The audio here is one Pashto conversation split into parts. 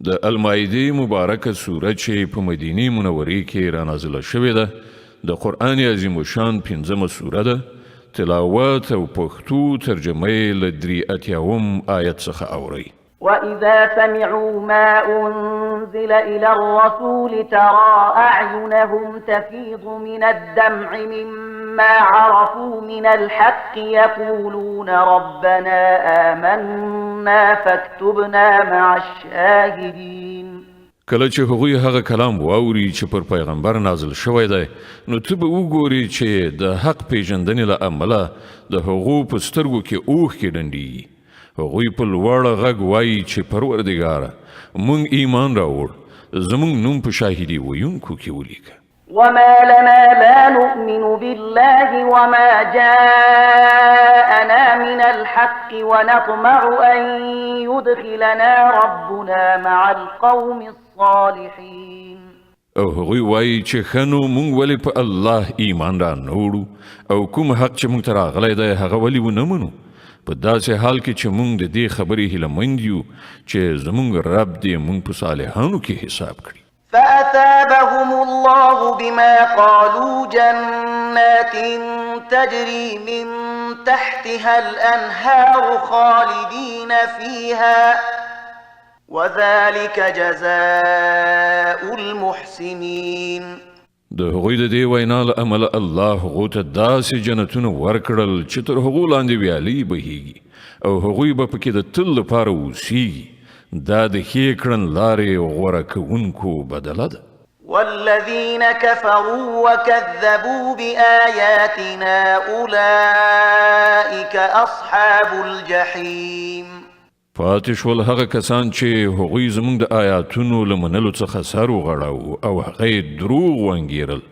د المائده مبارکه سوره چې په مدینه منورې کې را نازله شوې ده د قرآن عظیم الشان 5مه سوره ده. تلاوت او پښتو ترجمه یې له 83 آیت څخه اورئ. وإذا سمعوا ما أنزل إلى الرسول ترى أعينهم تفيض من الدمع مما عرفوا من الحق يقولون ربنا آمنا فاكتبنا مع الشاهدين. کله چې هغوی هغه کلام واوري چې پر پیغمبر نازل شوی دی نو ته به وګوري چې د حق پیژندنې له امله د هغو په سترګو کې اوښکې ډنډېږي. هغوی په لوړ غږ وایي چې پروردګاره موږ ایمان راوړ زموږ نوم په شاهدي ویونکو کې ولیکه. وما لنا لا نؤمن بالله وما جاءنا من الحق ونطمع أن يدخلنا ربنا مع القوم الصالحين. او هغوی وایي چې خنو مونږ ولې په الله ایمان را نوړو او کوم حق چې مونږ ته راغلی دی هغه ولې ونه منو په داسې حال کې چې مونږ د دې خبرې هیلهمند یو چې زمونږ رب دې مونږ په صالحانو کې حساب کړي. فأثابهم الله بما قالوا جنات تجري من تحتها الأنهار خالدين فيها وذلك جزاء المحسنين. د هغوی د دې وینا له امله الله هغو ته داسې جنتونه ورکړل چې تر هغو لاندې ویالې بهیږي او هغوی به پکې د تل لپاره اوسیږي. دا د ښې کړنلارې غوره کوونکو بدله ده. والذين كفروا وكذبوا بآياتنا أولئك أصحاب الجحيم. پاتې شول هغه کسان چې هغوی زموږ د آیاتونو له منلو څخه سر وغړاوه او هغه یې دروغ وانګیرل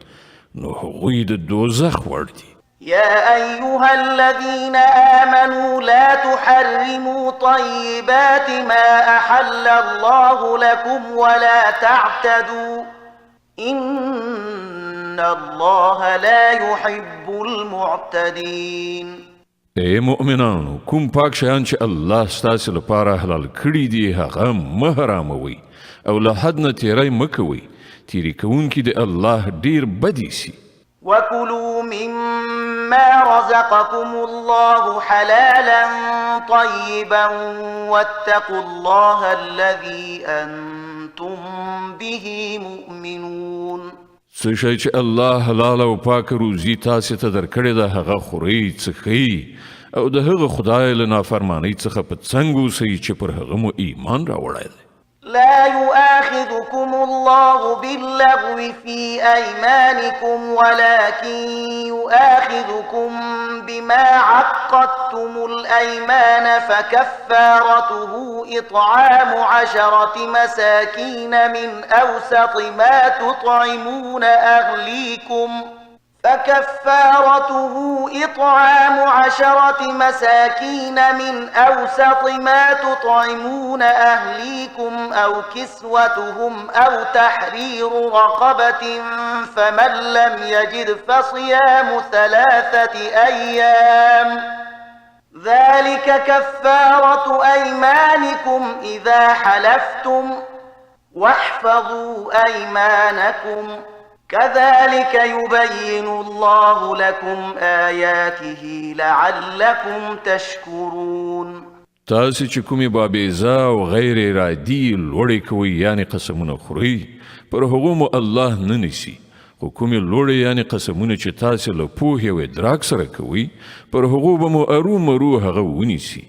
نو هغوی د دوزخ وړ دي. يا أيها الذين آمنوا لا تحرموا طيبات ما أحل الله لكم ولا تعتدوا إن الله لا يحب المعتدين. اے مؤمنانو کوم پاک شیان چې الله ستاسو لپاره حلال کړي دي هغه مه حراموئ او له حد نه تیری مه کوئ. تیری کوونکي د الله ډیر بدی سي. وكلوا مما رزقكم الله حلالا طيبا واتقوا الله الذي أنتم به مؤمنون. څه شی چې الله حلال او پاک روزي تاسو ته درکړی ده هغه خورئ څښئ او د هغه خدای له نافرمانۍ څخه په څنګ اوسئ چې پر هغه مو ایمان راوړی دی. لا يؤاخذكم الله باللغو في أيمانكم ولكن يؤاخذكم بما عقدتم الأيمان فكفارته إطعام 10 مساكين من أوسط ما تطعمون أهليكم فكفارته إطعام 10 مساكين من أوسط ما تطعمون أهليكم أو كسوتهم أو تحرير رقبة فمن لم يجد فصيام 3 أيام ذلك كفارة أيمانكم إذا حلفتم واحفظوا أيمانكم كذلك يبين الله لكم آياته لعلكم تشكرون. تاسو چې کومې بابیزه او غیر ارادي لوړې کوئ یعنی قسمونه خورئ پر هغو مو الله نه نیسي خو کومې لوړې یعنی قسمونه چې تاسو له پوهې او ادراک سره کوئ پر هغو به مو ارومرو هغه ونیسي.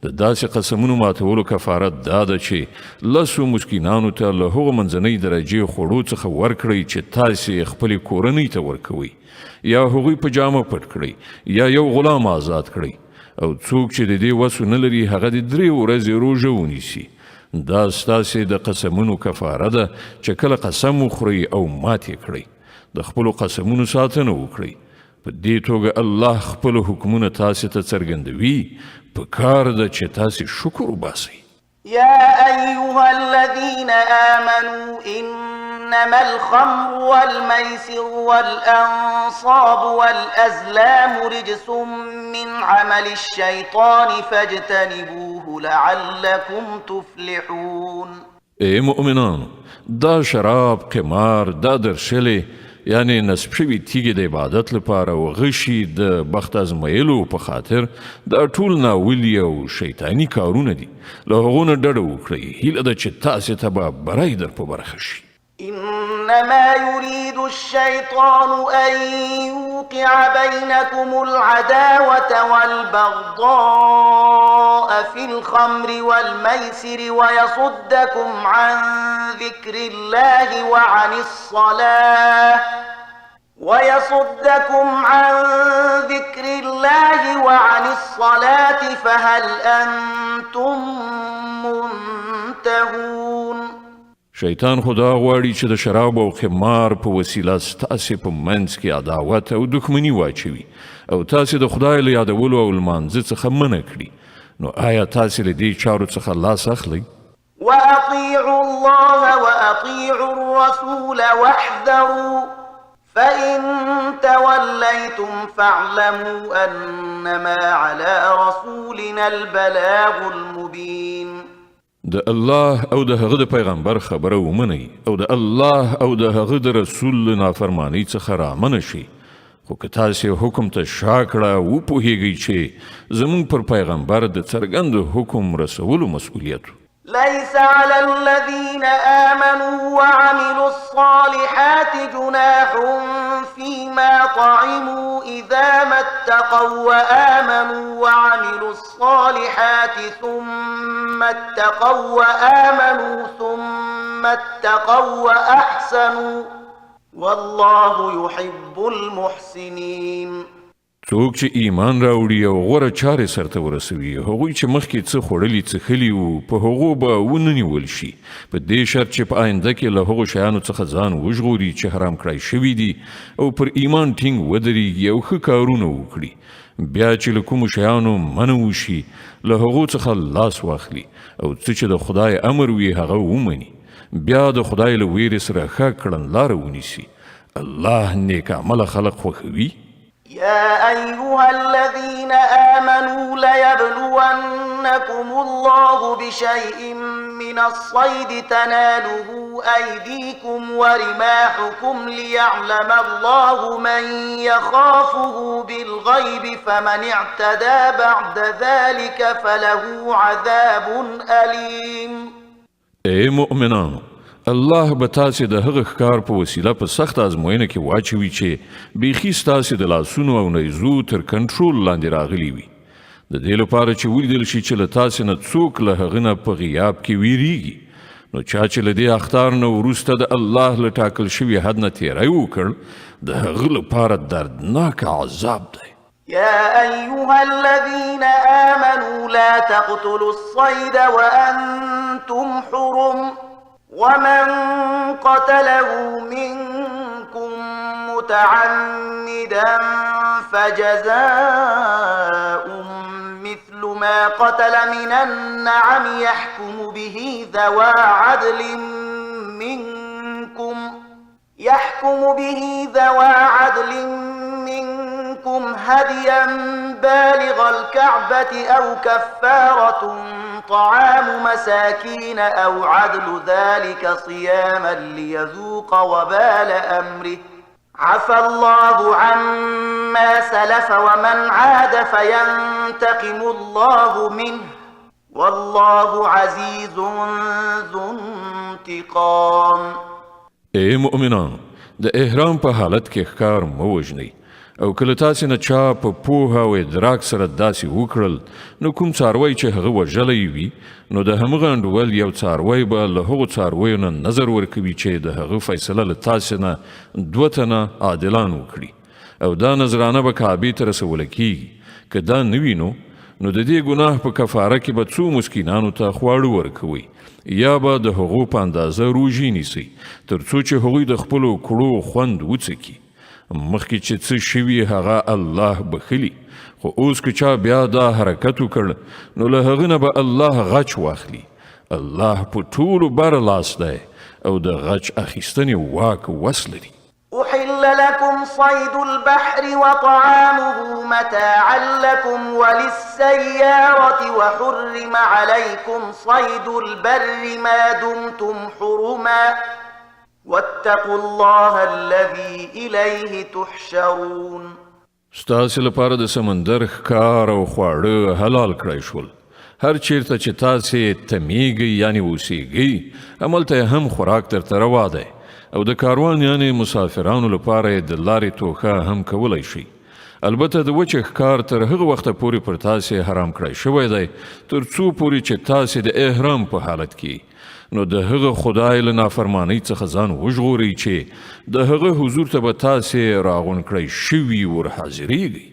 د داسې قسمونو ماتولو کفارت دا ده چې 10 مسکینانو ته له هغو منځنۍ درجې خوړو څخه ورکړئ چې تاسې خپلې کورنۍ ته ورکوئ یا هغوی په جامه پټ کړئ یا یو غلام آزاد کړئ او څوک چې د دې وسو نه لري هغه د 3 ورځې روژه ونیسي. دا ستاسې د قسمونو کفاره ده چې کله قسم وخورئ او ماتې کړئ د خپلو قسمونو ساتنه وکړئ. په دې توګه الله خپل حکمونه تاسې ته څرګندوي پکار ده چې تاسې شکر وباسئ. يا أيها الذين آمنوا إنما الخمر والميسر والأنصاب والأزلام رجس من عمل الشيطان فاجتنبوه لعلكم تفلحون. ای مؤمنانو دا شراب قمار دا درشلې یعنی نصب شوي تیږې د عبادت لپاره او غشي د بخت ازمایلو په خاطر دا ټول ناولي او شیطاني کارونه دي له هغو نه ډډه وکړئ هیله ده چې تاسې ته به بری در په برخه شي إنما يريد الشيطان أن يوقع بينكم العداوة والبغضاء في الخمر والميسر ويصدكم عن ذكر الله وعن الصلاة فهل أنتم منتهون شیطان خدا غواړي چې د شراب او خمار په وسیله ستاسې په منځ کې عداوت او دښمني واچوي او تاسې د خدای له یادولو او لمانځه څخه منع کړي نو آیا تاسې له دې چارو څخه لاس اخلئ وأطيعوا الله وأطيعوا الرسول واحذروا فإن توليتم فاعلموا أنما على رسولنا البلاغ المبين د الله او د هغه د پیغمبر خبره ومنئ او د الله او د هغه د رسول نافرمانی څخه رامنه شئ خو که تاسې حکم ته شا کړه وپوهیږئ چې زموږ پر پیغمبر د څرګند حکم رسولو مسؤلیت ليس على الذين آمنوا وعملوا الصالحات جناح فيما طعموا إذا ما اتقوا وآمنوا وعملوا الصالحات ثم اتقوا وأحسنوا والله يحب المحسنين څوک چې ایمان راوړي او غوره چارې سرته ورسوي هغوی چې مخکې څه خوړلي څښلي وو په هغو به وننیول شي په دې شرط چې په آینده کې له هغو شیانو څخه ځان وژغوري چې حرام کړای شوي دي او پر ایمان ټینګ ودرېږي او ښه کارونه وکړي بیا چې له کومو شیانو منع وشي له هغو څخه لاس واخلي او څه چې د خدای امر وي هغه ومني بیا د خدای له ویرې سره ښه کړنلاره ونیسي الله نیک عمله خلق خوښوي يا أيها الذين آمنوا ليبلونكم الله بشيء من الصيد تناله أيديكم ورماحكم ليعلم الله من يخافه بالغيب فمن اعتدى بعد ذلك فله عذاب أليم اے مؤمنانو الله به تاسې د هغه ښکار په وسیله په سخت ازموینه کې واچوي چې بیخي ستاسې د لاسونو او نیزو تر کنټرول لاندې راغلي وي د دې لپاره چې ولیدل شي چې له تاسې نه څوک له هغه نه په غیاب کې ویریږي نو چا چې له دې اخطار نه وروسته د الله له ټاکل شوي حد نه تیری وکړ د هغه لپاره دردناک عذاب دی يا أيها الذين آمنوا لا تقتلوا الصيد وأنتم حرم ومن قتله منكم متعمدا فجزاء مثل ما قتل من النعم يحكم به ذوى عدل منكم هديا بالغ الكعبة أو كفارة طعام مساكين أو عدل ذلك صياما ليذوق وبال أمره عفى الله عما سلف ومن عاد فينتقم الله منه والله عزيز ذو انتقام اے مؤمنان د احرام په حالت کې ښکار مو وژنئ او کله تاسې نه چا په پوهه او ادراک سره داسې وکړل نو کوم څاروی چې هغه وژلی وي نو د همغه انډول یو څاروی به له هغو څارویو نه نظر ورکوي چې د هغه فیصله له تاسې نه 2 تنه عادلان وکړي او دا نظرانه به کعبې ته رسوله کیږي که دا نه وي نو د دې ګناه په کفاره کې به څو مسکینانو ته خواړه ورکوئ یا به د هغو په اندازه روژې نیسئ تر څو چې هغوی د خپلو کړو خوند وڅکي مخکې چې څه شوي هغه الله بخلي خو اوس که چا بیا دا حرکت وکړ نو له هغه نه به الله غچ واخلي الله په ټولو بر لاس دی او د غچ اخیستنې واک وس لري أحل لكم صيد البحر وطعامه متاعا لكم وللسيارة وحرم عليكم صيد البر ما دمتم حرما واتقوا الله الذي إليه تحشرون. ستاسې لپاره د سمندر ښکار او خواړه حلال کړی شول. هر چیرته چې تاسې تمیږئ یعنی اوسیږئ هملته هم خوراک درته روا دی او د کاروان یعنی مسافرانو لپاره د لارې توښه هم کولی شي. البته د وچې ښکار تر هغه وخته پورې پر تاسې حرام کړی شوی دی تر څو پورې چې تاسې د احرام په حالت کې نو د هغه خدای له نافرمانۍ څخه ځان وژغورئ چې د هغه حضور ته به تاسې راغونډ کړی شوي ورحاضرېږئ.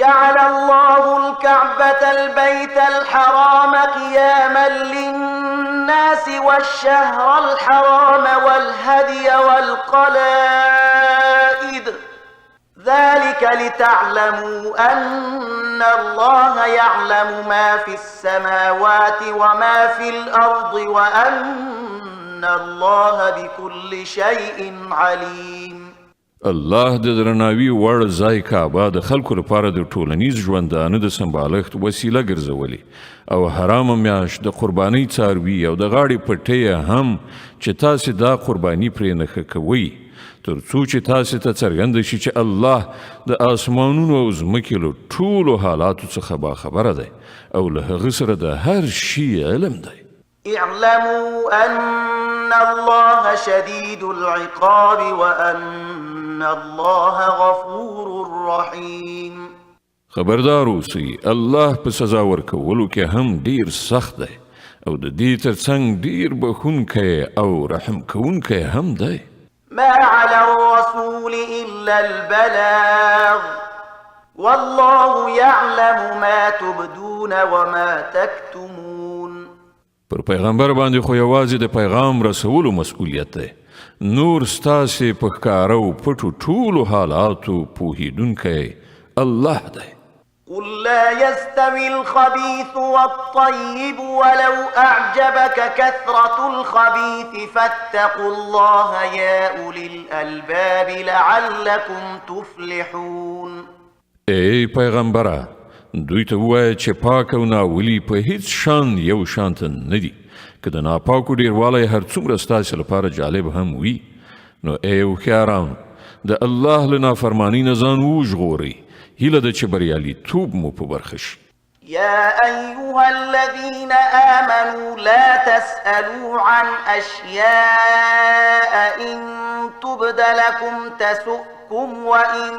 جعل الله الكعبة البيت الحرام قياما للناس والشهر الحرام والهدي والقلائد ذلك لتعلموا أن الله يعلم ما في السماوات وما في الأرض وأن الله بكل شيء عليم. الله د درناوي وړ ځای کعبه د خلکو لپاره د ټولنیز ژوندانه د سمبالښت وسیله ګرځولې او حرامه میاشت د قربانۍ څاروي او د غاړې پټۍ هم چې تاسې دا قرباني پرې نښه کوئ تر څو چې تاسې ته څرګنده شي چې الله د آسمانونو او ځمکې له ټولو حالاتو څخه باخبره دی او له هغه سره د هر شي علم دی. اعلموا أن الله شديد العقاب وأن الله غفور رحيم. خبردار اوسئ الله په سزا ورکولو کې هم ډیر سخت دی او د دې ترڅنګ ډیر بخښونکی او رحم کوونکی هم دی. ما على الرسول إلا البلاغ والله يعلم ما تبدون وما تكتمون. پر پیغمبر باندې خو یوازې د پیغام رسولو مسؤلیت دی. نور ستاسې په ښکاره او پټو ټولو حالاتو پوهیدونکی الله دی. قل لا يستوي الخبيث والطيب ولو أعجبك كثرة الخبيث فاتقوا الله يا أولي الألباب لعلكم تفلحون. ای پیغمبره دوی ته ووایه چې پاک او ناولي په هیڅ شان یو شانته نه دي. که د ناپاکو ډیروالی هر څومره ستاسې لپاره جالب هم وي نو ای هوښیارانو د الله له نافرمانۍ نه ځان وژغورئ. هیله ده چې بریالیتوب مو په برخه شي. يا أيها الذين آمنوا لا تسألوا عن أشياء إن تبد لكم تسؤكم وإن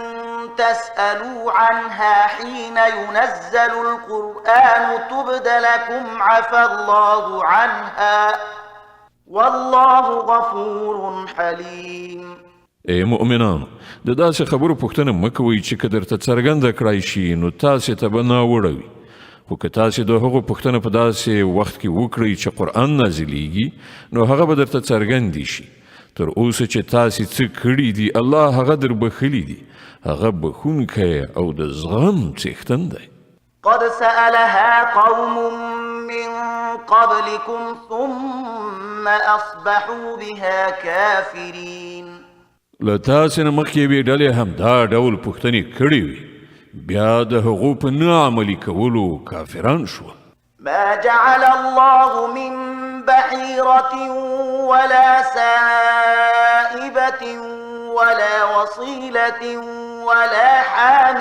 تسألوا عنها حين ينزل القرآن تبد لكم عفى الله عنها والله غفور حليم. ای مؤمنانو د داسې خبرو پوښتنه مه کوئ چې که درته څرګنده کړای شي نو تاسې ته به ناوړه وي. خو که تاسې د هغو پوښتنه په داسې وخت کې وکړئ چې قرآن نازلیږي نو هغه به درته څرګندې شي. تر اوسه چې تاسې څه کړي دي الله هغه در بخښلي دي. هغه بخښونکی او د زغم څښتن دی. قد سألها قوم من قبلكم ثم أصبحوا بها كافرين. له تاسې نه مخکې یوې ډلې همدا ډول پوښتنې کړې وي بیا د هغو په نه عملي کولو کافران شول. ما جعل الله من بحيرة ولا سائبة ولا وصيلة ولا حام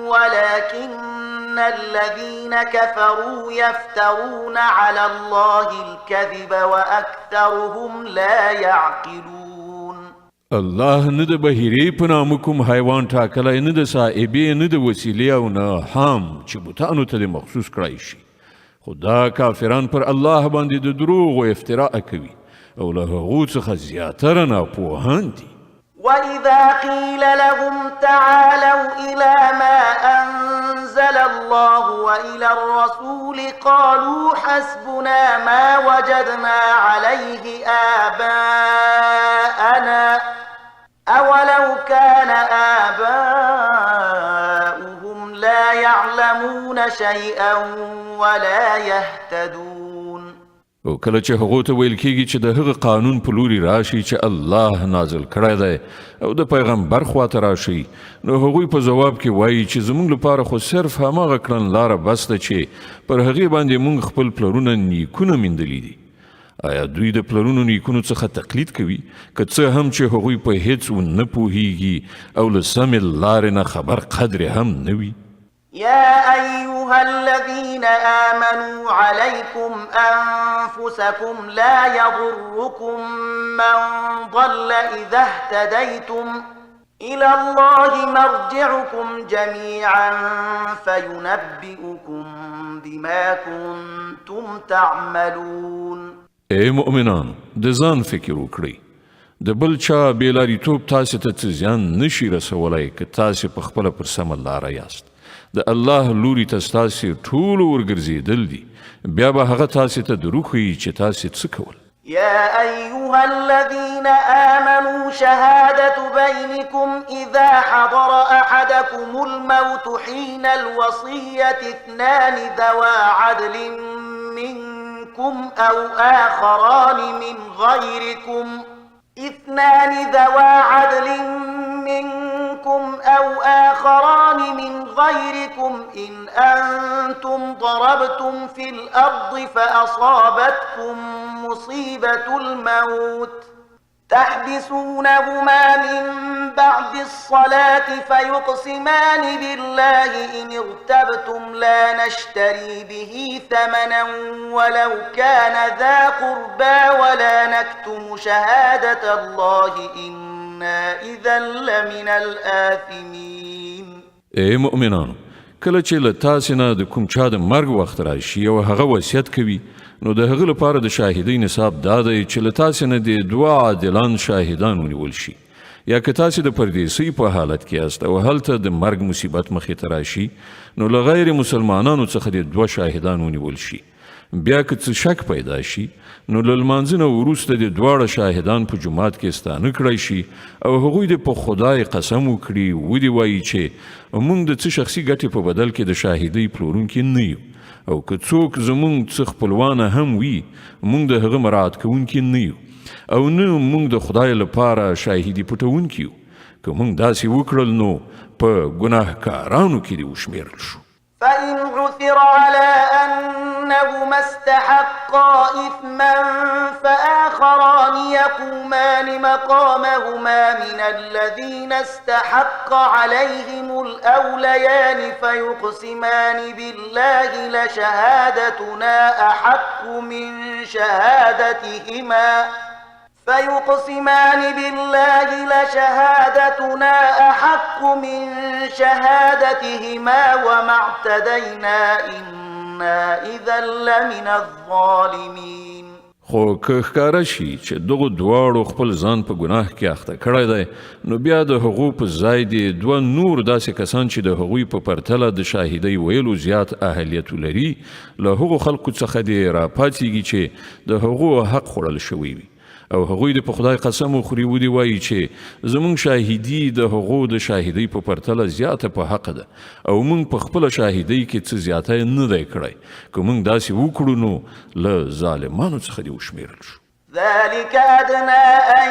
ولكن الذين كفروا يفترون على الله الكذب وأكثرهم لا يعقلون. الله نه د بهیرې په نامه کوم حیوان ټاکلی نه د سائبې نه د وسیلې او نه حام چې بوتانو ته د مخصوص کړی شي. خو دا کافران پر الله باندې د دروغ و افتراء کوي او له هغو څخه زیاتره ناپوهان دي. وإذا قيل لهم تعالوا إلى ما أنزل الله وإلى الرسول قالوا حسبنا ما وجدنا عليه آباءنا أولو كان آباؤهم لا يعلمون شيئا ولا يهتدون. او کله چې هغو ته ویل کېږي چې د هغه قانون په لوري راشي چې الله نازل کړی دی او د پیغمبر خواته راشي، نو هغوی په ځواب کې وایي چې زموږ لپاره خو صرف هماغه کړنلاره بس ده چې پر هغې باندې موږ خپل پلرونه نیکونه میندلي دي. آیا دوی د پلرونو نیکونو څخه تقلید کوي که څه هم چې هغوی په هیڅ ونه پوهیږي او له سمې لارې نه خبر قدر هم نه وي؟ يا أيها الذين آمنوا عليكم أنفسكم لا يضركم من ضل إذا اهتديتم إلى الله مرجعكم جميعا فينبئكم بما كنتم تعملون. اے مؤمنان، د ځان فکر وکړئ. د بل چا بېلاریتوب تاسې ته څه زیان نشي رسولی که تاسې په خپله پر سمه لاره یاست. د الله لوري ته ستاسې ټولو ورګرځېدل دي، بیا به هغه تاسې ته دروغ ښیي چې تاسې څه کول. يا أيها الذين آمنوا شهادة بينكم إذا حضر أحدكم الموت حين الوصية اثنان ذوى عدل منكم أو آخران من غيركم إن أنتم ضربتم في الأرض فأصابتكم مصيبة الموت تحبسونهما من بعد الصلاة فيقسمان بالله إن ارتبتم لا نشتري به ثمنا ولو كان ذا قربى ولا نكتم شهادة الله إنا إذا لمن الآثمين. اے مؤمنانو، کله چې له تاسې نه د کوم چا د مرګ وخت راشي او هغه وصیت کوي، نو د هغه لپاره د شاهدۍ نصاب دا دی چې له تاسې نه د دوه عادلان شاهدان ونیول شي. یا که تاسې د پردیسۍ په حالت کې یاست او هلته د مرګ مصیبت مخې ته راشي، نو له غیر مسلمانانو څخه د دوه شاهدان ونیول شي. بیا که څه شک پیدا شي، نو له لمانځه نه وروسته د دواړه شاهدان په جومات کې ستانه کړی شي او هغوی د په خدای قسم وکړي ودې وایي چې موږ د څه شخصي ګټې په بدل کې د شاهدۍ پلورونکي نه یو، او که څوک زموږ څه خپلوانه هم وي، موږ د هغه مراعات کوونکي نه یو او نه موږ د خدای لپاره شاهدي پټوونکي یو. که موږ داسې وکړل نو په ګناهکارانو کې دې وشمېرل شو. فإن عثر على أنهما استحقا إثما فآخران يقومان مقامهما من الذين استحق عليهم الأوليان فيقسمان بالله لشهادتنا أحق من شهادتهما وما اعتدينا إنا إذا لمن الظالمين. خو که ښکاره شي چې دغو دواړو خپل ځان په ګناه کې اخته کړی دی، نو بیا د هغو په ځای دې دوه نور داسې کسان چې د هغوی په پرتله د شاهدۍ ویلو زیات اهلیت لري، له هغو خلکو څخه دې راپاڅېږي چې د هغو حق خوړل شوی وي او هغوی د په خدای قسم وخوري ودې وایي چې زموږ شاهدي د هغو د شاهدۍ په پرتله زیاته په حق ده او موږ په خپله شاهدۍ کې څه زیاتی نه دی کړی. که موږ داسې وکړو نو له ظالمانو څخه دې وشمېرل شو. ذلك أدنى أن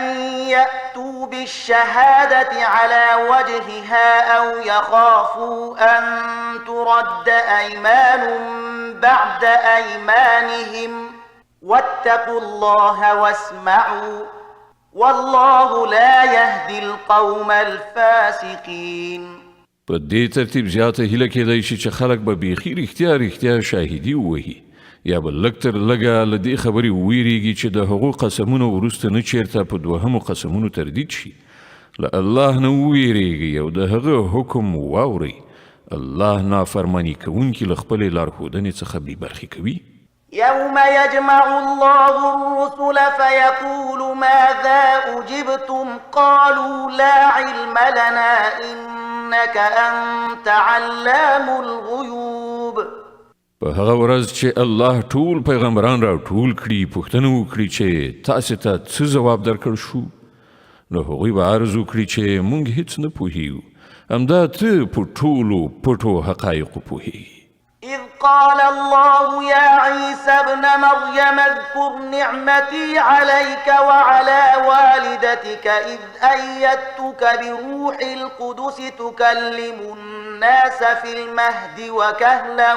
يأتوا بالشهادة على وجهها أو يخافوا أن ترد أيمان بعد أيمانهم واتقوا الله واسمعوا والله لا يهدي القوم الفاسقين. په دې ترتیب زیاته هیله کېدای شي چې خلک به بیخي رښتیا شاهدي ووهي، یا به لږ تر لږه له دې خبرې وویریږي چې د هغو قسمونو وروسته نه چیرته په دوهمو قسمونو تردید شي. له الله نه وویریږي او د هغه حکم واورئ. الله نافرماني کوونکي له خپلې لارښودنې څخه بې برخې کوي. يوم يجمع الله الرسل فيقول ماذا أجبتم قالوا لا علم لنا إنك أنت علام الغيوب. په هغه ورځ چې الله ټول پیغمبران را ټول کړي، پوښتنه وکړي چې تاسې ته څه ځواب درکړ شو، نو هغوی به عرض وکړي چې موږ هیڅ نه پوهیږو، همدا ته په ټولو پټو حقایقو پوهیږي. إذ قال الله يا عيسى ابن مريم اذكر نعمتي عليك وعلى والدتك إذ أيدتك بروح القدس تكلم الناس في المهد وكهلا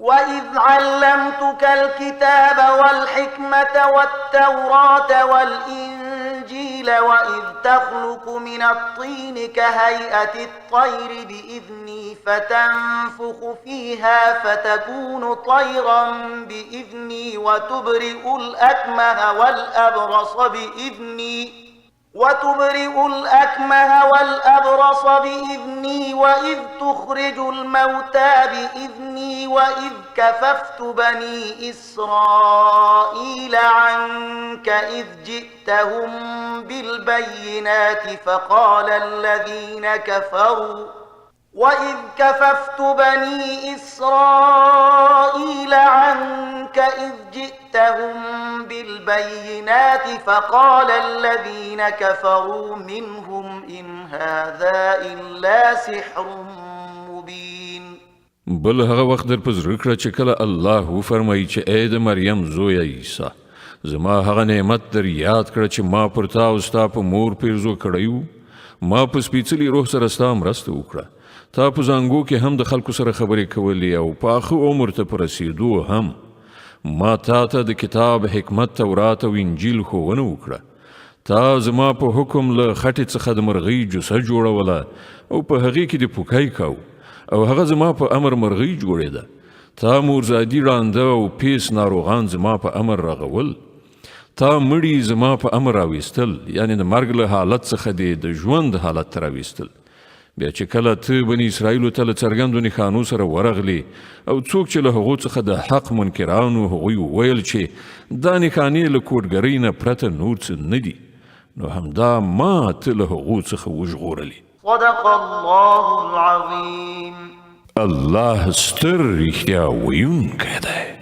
وإذ علمتك الكتاب والحكمة والتوراة والإنجيل وإذ تخلق من الطين كهيئة الطير بإذني فتنفخ فيها فتكون طيرا بإذني وتبرئ الأكمه والأبرص بإذني وإذ تخرج الموتى بإذني وإذ كففت بني إسرائيل عنك إذ جئتهم بالبينات فقال الذين كفروا منهم إن هذا إلا سحر مبين. بل هغه وخت در په زړه کړه چې کله الله وفرمایي چې ای د مریم زویه عیسی زما هغه نعمت در یاد کړه چې ما پر تا او ستا په مور پیرزو کړی ما په سپېڅلي روح سره ستا مرسته وکړه تا په زانګو کې هم د خلکو سره خبرې کولې او په آخه عمر ته په رسېدو هم ما تا ته د کتاب حکمت تورات او انجیل ښوونه وکړه تا زما په حکم له خټې څخه د مرغۍ جوسه جوړوله او په هغې کې د پوکی کاو او هغه زما په امر مرغۍ جوړېده تا مورزادي ړانده او پیس ناروغان زما په امر رغول تا مړي زما په امر راویستل یعنی د مرګ له حالت څخه د ژوند حالت ته راویستل بیا چې کله ته بني اسرائیلو ته له څرګندو نښانو سره ورغلې او څوک چې له هغو څخه د حق منکرانو هغوی وویل چې دا نښانې له کوډګرۍ نه پرته نور څه نه دي نو همدا ما ته له هغو څخه وژغورلې. صدق الله العظيم. الله ستر رښتیا ویونکی دی.